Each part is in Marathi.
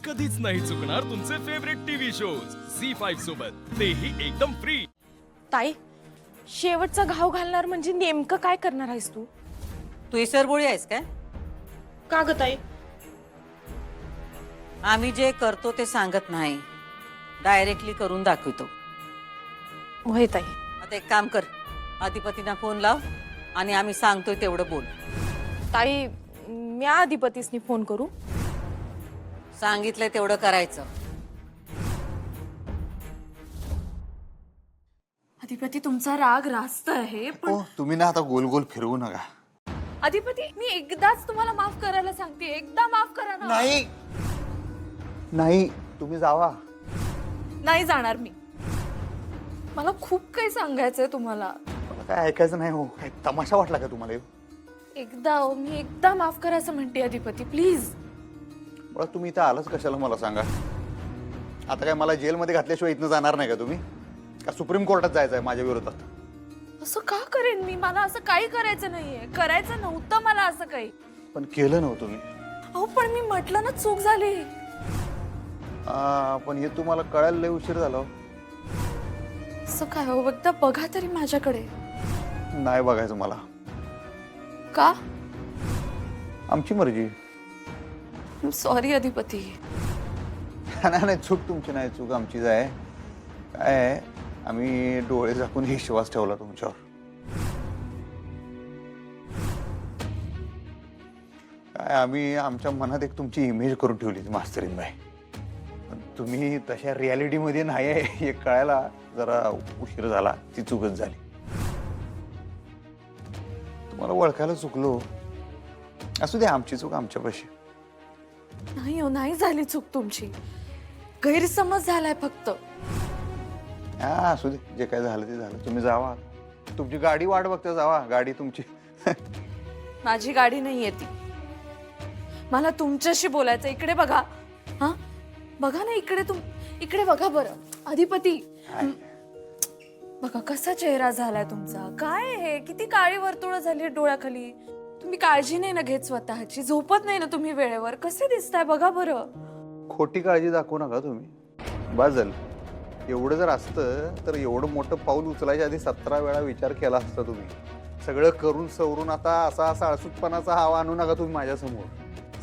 कधीच नाही चुकणार तुमचे फेवरेट टीव्ही शोज झी5 सोबत, तेही एकदम फ्री। ताई, शेवटचा घाव घालणार म्हणजे नेमकं काय करणार आहेस तू? तू इसरबोळी आहेस काय? का ग ताई? आम्ही जे करतो ते सांगत नाही, डायरेक्टली करून दाखवतो। होय ताई। आता एक काम कर, अधिपतींना फोन लाव आणि आम्ही सांगतोय तेवढं बोल। ताई, मी अधिपतीसनी फोन करू? सांगितलंय तेवढं करायचं। अधिपती, तुमचा राग रास्त आहे पण तुम्ही ना आता गोल गोल फिरवू नका। अधिपती, मी एकदाच तुम्हाला माफ करायला सांगते, एकदा माफ करा ना। नाही नाही, तुम्ही जावा। नाही जाणार मी। मला खूप काही सांगायचंय तुम्हाला। मला काय ऐकायचं नाही हो। काय तमाशा वाटला का तुम्हाला? मी एकदा माफ करायचं म्हणते अधिपती, प्लीज। बरं, तुम्ही इथं आलंच कशाला मला सांगा? आता काय मला जेलमध्ये घातल्याशिवाय इथनं जाणार नाही का तुम्ही? का सुप्रीम कोर्टात जायचं आहे माझ्या विरोधात? असं का करेन मी? मला असं काही करायचं नाहीये, करायचं नव्हतं मला असं काही। पण केलं नव्हतं तुम्ही। अहो पण मी म्हटलं ना, चूक झाली। पण हे तुम्हाला कळायला लय उशीर झाला हो। असं काय हो? एकदा बघा तरी माझ्याकडे। नाही बघायचं मला। का? आमची मर्जी। सॉरी अधिपती। नाही नाही, चूक तुमची नाही, चूक आमचीच आहे। काय आहे, आम्ही डोळे झाकून विश्वास ठेवला तुमच्यावर। काय आम्ही आमच्या मनात एक तुमची इमेज करून ठेवली मास्तरीन बाई। पण तुम्ही तशा रियालिटीमध्ये नाही आहे हे कळायला जरा उशीर झाला, ती चूकच झाली। तुम्हाला ओळखायला चुकलो, असू दे, आमची चूक आमच्यापाशी। नाही हो, नाही झाली चूक तुमची, गैरसमज झालाय फक्त। हा, असू दे, जे काय झालं ते झालं। तुम्ही जावा, तुमची गाडी वाट बघते, जावा, गाडी तुमची। माझी गाडी नाहीये ती। मला तुमच्याशी बोलायचं। इकडे बघा। हा, बघा ना इकडे, इकडे बघा बरं अधिपती। बघा कसा चेहरा झालाय तुमचा। काय हे, किती काळी वर्तुळ झाली डोळ्याखाली। तुम्ही काळजी नाही ना घेत स्वतःची, झोपत नाही ना तुम्ही वेळेवर, कसे दिसताय बघा बरं। खोटी काळजी दाखवू नका तुम्ही, बस झालं। एवढं जर असतं तर एवढं मोठं पाऊल उचलायच्या आधी 17 वेळा विचार केला असता तुम्ही। सगळं करून सवरून आता असा साळसूतपणाचा हावा आणू नका तुम्ही माझ्यासमोर,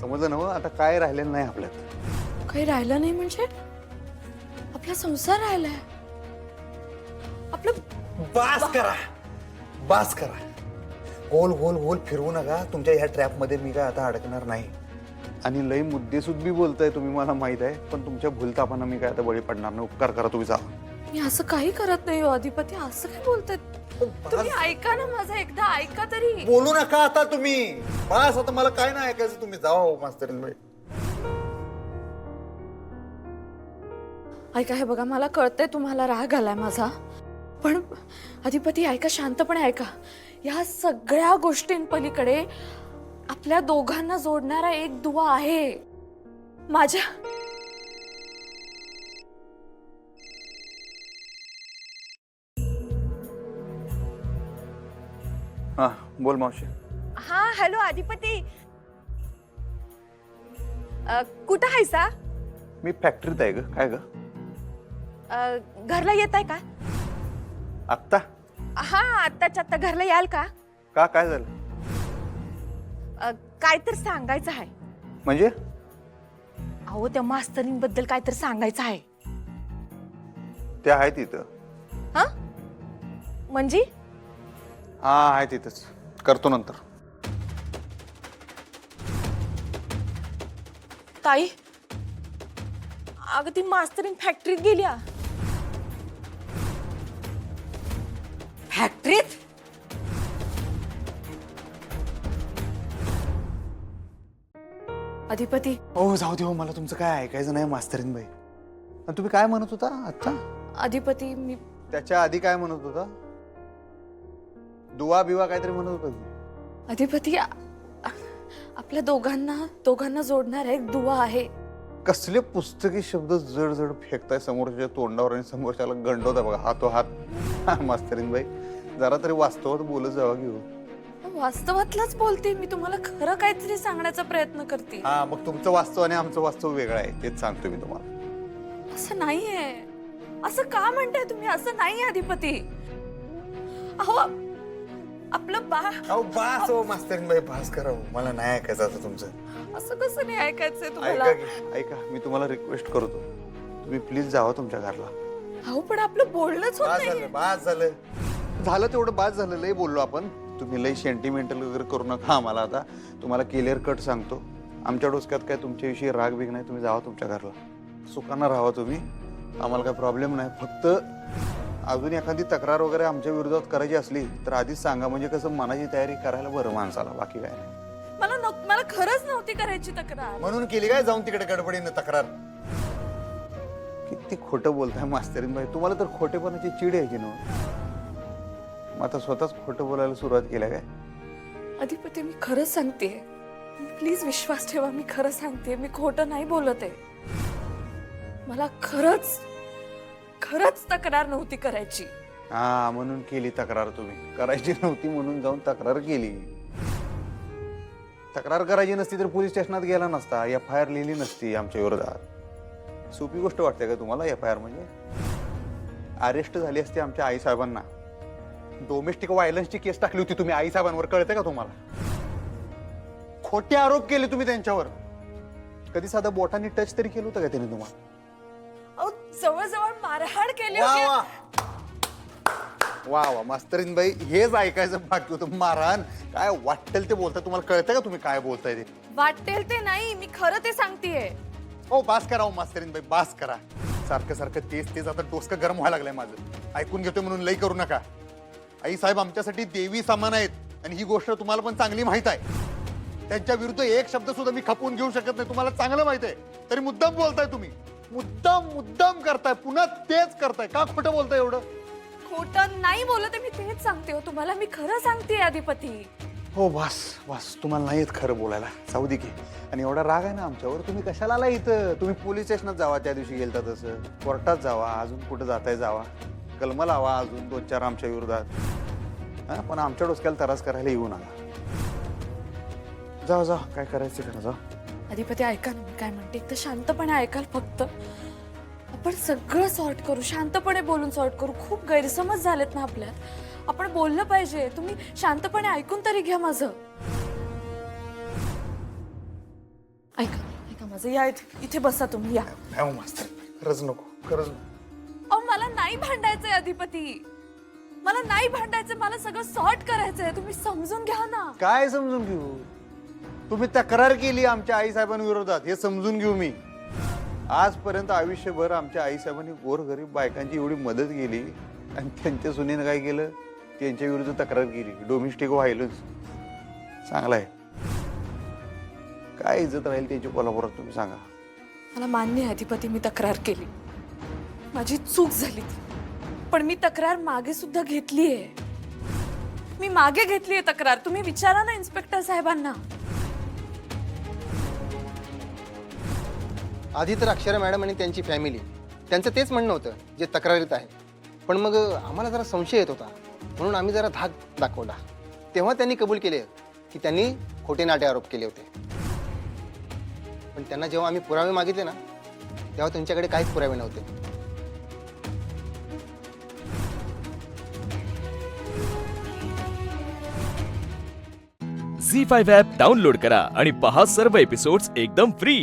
समजलं ना? आता काय राहिलेलं नाही आपल्यात। काही राहिलं नाही म्हणजे? आपला संसार राहिलाय आपलं। बास करा, बास करा। गोल गोल गोल फिरवू नका। तुमच्या ह्या ट्रॅपमध्ये मी काय आता अडकणार नाही। आणि लई मुद्देसूद बी बोलताय तुम्ही, मला माहित आहे, पण तुमच्या भूलतापांना मी काय आता बळी पडणार नाही। उपकार करा, तुम्ही जा। मी असं काही करत नाही हो अधिपती, असं काय बोलताय तुम्ही? ऐका ना माझं, एकदा ऐका तरी। बोलू नका आता तुम्ही, बस आता मला काय नाही ऐकायचं, तुम्ही जावा हो मास्तरीन बाई। ऐका, हे बघा, मला कळतंय तुम्हाला राग आलाय माझा, पण अधिपती ऐका, शांतपणे ऐका। या सगळ्या गोष्टींपलीकडे आपल्या दोघांना जोडणारा एक दुवा आहे माझ्या। हा, बोल मावशी। हा, हॅलो अधिपती, कुठं आहेसा? मी फॅक्टरीत आहे ग। काय ग? घरला येत आहे का? आत्ता? हा, आत्ताच्या आत्ता घरला याल का? का, काय झालं? काय तर सांगायचं आहे। म्हणजे? अहो, त्या मास्तरींबद्दल काय तर सांगायचं आहे। ते आहे तिथं। हा म्हणजे? हा, आहे तिथंच, करतो नंतर। ताई, अगं ती मास्तरीन फॅक्टरीत गेल्या। फॅक्टरीत? अधिपती, हो, जाऊ दे हो, मला तुमचं काय ऐकायचं नाही मास्तरीन बाई। आणि तुम्ही काय म्हणत होता आता? अधिपती, मी त्याच्या आधी काय म्हणत होता? दुवा बिवा काहीतरी म्हणत होता। अधिपती, आपल्या दोघांना जोडणारा एक दुवा आहे। कसले पुस्तकी शब्द जड जड फेकताय समोरच्या तोंडावर आणि समोरच्याला गंडवताय बघा हातो हात। मास्तरीन बाई, जरा तरी वास्तवात बोलत जावा की हो। वास्तवातलंच बोलते मी, तुम्हाला खरं काहीतरी सांगण्याचा प्रयत्न करते. हा, मग तुमचं वास्तव आणि आमचं वास्तव वेगळं आहे, तेच सांगतो मी तुम्हाला. असं नाहीये. असं का म्हणताय तुम्ही? असं नाहीये अधिपती. अहो आपलं बाळ. अहो बास हो मास्तरीनबाई, बास करा हो. मला नाही ऐकायचं आता तुमचं. असं कसं नाही ऐकायचंय तुम्हाला? ऐका, मी तुम्हाला रिक्वेस्ट करतो, तुम्ही प्लीज जावा तुमच्या घरला. अहो पण आपलं बोलणंच होत बास नाही. झालं, बास झालं तेवढं बास झालं. लय बोललो आपण. तुम्ही लय सेंटिमेंटल वगैरे करू नका आम्हाला. आता तुम्हाला क्लिअर कट सांगतो, आमच्या डोसक्यात काय तुमच्याविषयी राग बिग नाही. तुम्ही जावा तुमच्या घरला, सुखानं राहा तुम्ही, आम्हाला काय प्रॉब्लेम नाही. फक्त अजून एखादी तक्रार वगैरे आमच्या विरोधात करायची असली तर आधीच सांगा, म्हणजे कसं मनाची तयारी करायला बरं माणसाला, बाकी काय नाही. मला खरंच नव्हती करायची तक्रार. म्हणून केली काय जाऊन तिकडे गडबडीनं तक्रार? किती खोटं बोलताय मास्तरीनबाई, तुम्हाला तर खोटेपणाची चिड यायची ना. मग आता स्वतःच खोटं बोलायला सुरुवात केल्या काय? अधिपती मी खरंच सांगतेय, प्लीज विश्वास ठेवा, मी खरं सांगतेय, मी खोटं नाही बोलत आहे. मला खरंच तक्रार नव्हती करायची. हा, म्हणून केली तक्रार. तुम्ही करायची नव्हती म्हणून जाऊन तक्रार केली. तक्रार करायची नसती तर पोलीस स्टेशनात गेला नसता, FIR लिहिली नसती आमच्या विरोधात. सोपी गोष्ट वाटते का तुम्हाला? FIR म्हणजे अरेस्ट झाली असती आमच्या आई साहेबांना. डोमेस्टिक व्हायलन्सची केस टाकली होती तुम्ही आई साहेबांवर, कळते का तुम्हाला? खोटे आरोप केले तुम्ही त्यांच्यावर. कधी साधा बोटाने टच तरी केलं होतं का त्यांनी तुम्हाला? अहो जवळजवळ मारहाण केली वा होती. वा वा वा मास्तरीनबाई, हेच ऐकायचं बाकी होतं. मारहाण काय वाटेल ते बोलताय. तुम्हाला कळतंय का तुम्ही काय बोलताय ते? वाटेल ते नाही, मी खरं ते सांगतेय. हो बास करा हो मास्तरीनबाई, बास करा. सारखं सारखं तेच आता डोसकं गरम व्हायला लागलंय माझं. ऐकून घेतोय म्हणून लई करू नका. आई साहेब आमच्यासाठी देवी समान आहेत आणि ही गोष्ट तुम्हाला पण चांगली माहित आहे. त्यांच्या विरुद्ध एक शब्द सुद्धा मी खपवून घेऊ शकत नाही, तुम्हाला चांगलं माहित आहे. तरी मुद्दाम बोलताय तुम्ही, मुद्दाम करताय, पुन्हा तेच करताय. का खोटं बोलताय एवढं? खोटं नाही बोलत आहे, मी तेच सांगते हो तुम्हाला, मी खरं सांगतेय अधिपती. हो बस तुम्हाला नाही येत खरं बोलायला, जाऊ दे की. आणि एवढा राग आहे ना आमच्यावर, तुम्ही कशाला आला इथं? तुम्ही पोलीस स्टेशनात जावा, त्या दिवशी गेलता तसं कोर्टात जावा, अजून कुठं जाताय जावा, कलम लावा अजून 2-4 आमच्या विरोधात. हा, पण आमच्या डोसक्याला त्रास करायला येऊ नका. जा काय करायचं करा, जा. अधिपती ऐका ना, मी काय म्हणते, एक तर शांतपणे ऐकाल फक्त. आपण सगळं सॉर्ट करू, शांतपणे बोलून सॉर्ट करू. खूप गैरसमज झालेत ना आपल्यात, आपण बोललं पाहिजे. तुम्ही शांतपणे ऐकून तरी घ्या माझं. ऐका माझं, या इथे बसा तुम्ही, या. नाही मास्तर, खरंच नको. अहो मला नाही भांडायचंय अधिपती, मला नाही भांडायचंय, मला सगळं सॉर्ट करायचंय. तुम्ही समजून घ्या ना. काय समजून घेऊ? तुम्ही तक्रार केली आमच्या आई साहेबांविरोधात, हे समजून घेऊ मी. आजपर्यंत आयुष्यभर आमच्या आई साहेबांनी गोरगरीब बायकांची एवढी मदत केली आणि त्यांच्या सुनेनं काय केलं? त्यांच्या विरुद्ध तक्रार केली, डोमेस्टिक व्हायलन्स. चांगला आहे. काय इज्जत राहील त्यांची कोल्हापुरात, तुम्ही सांगा. मला मान्य आहे अधिपती, मी तक्रार केली, माझी चूक झाली ती. पण मी तक्रार मागे सुद्धा घेतलीये. मी मागे घेतलीये तक्रार. तुम्ही विचारा ना इन्स्पेक्टर साहेबांना. आधी तर अक्षरा मॅडम आणि त्यांची फॅमिली, त्यांचं तेच म्हणणं होतं जे तक्रारीत आहे. पण मग आम्हाला जरा संशय येत होता, म्हणून आम्ही जरा धाक दाखवला. तेव्हा त्यांनी कबूल केले की त्यांनी खोटे नाटे आरोप केले होते. पण त्यांना जेव्हा आम्ही पुरावे मागितले ना, तेव्हा त्यांच्याकडे काहीच पुरावे नव्हते. झी5 ॲप डाउनलोड करा आणि पहा सर्व एपिसोड्स एकदम फ्री.